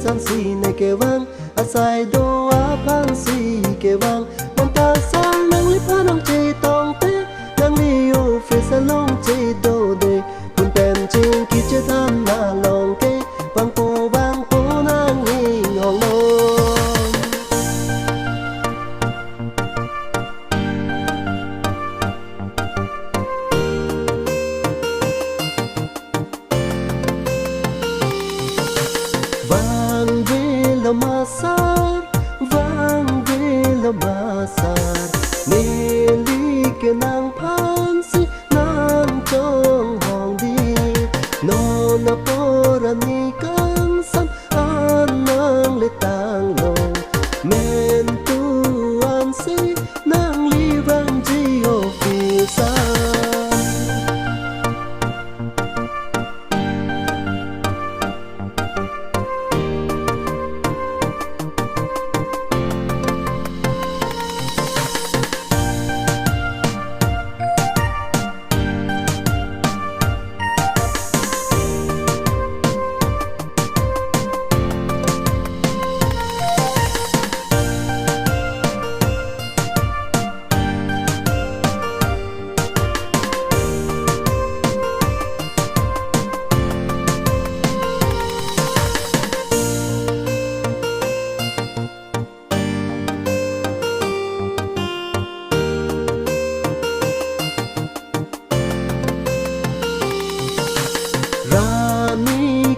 san si này kề vang sai đô á phang si kề vang bọn ta sang nang lip nang chê tong tê nang liu phê sa long chê đô đề cùng bèn trên kia chơi tham na lòng kê vang po nang nghi ngong nong Vangve Loma Vangve Loma Neli ke nang phan si nang trong hong đi no na porani kan sam an nang le tang lo men tu an si nang li vang ji o fi sa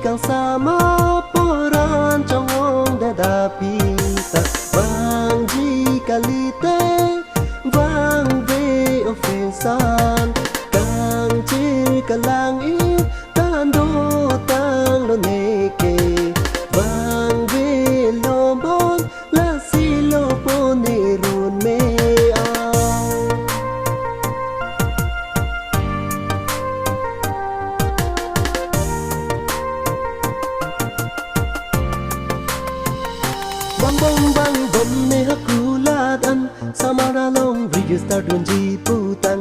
kang sama poran trong hong đã đa pita vang ji kalite vang ve ofensan kang chi kalang i tan do tang lo neke vang ve lomon la si lo poni run me bang bom ne hakulat an samara long video start don ji putan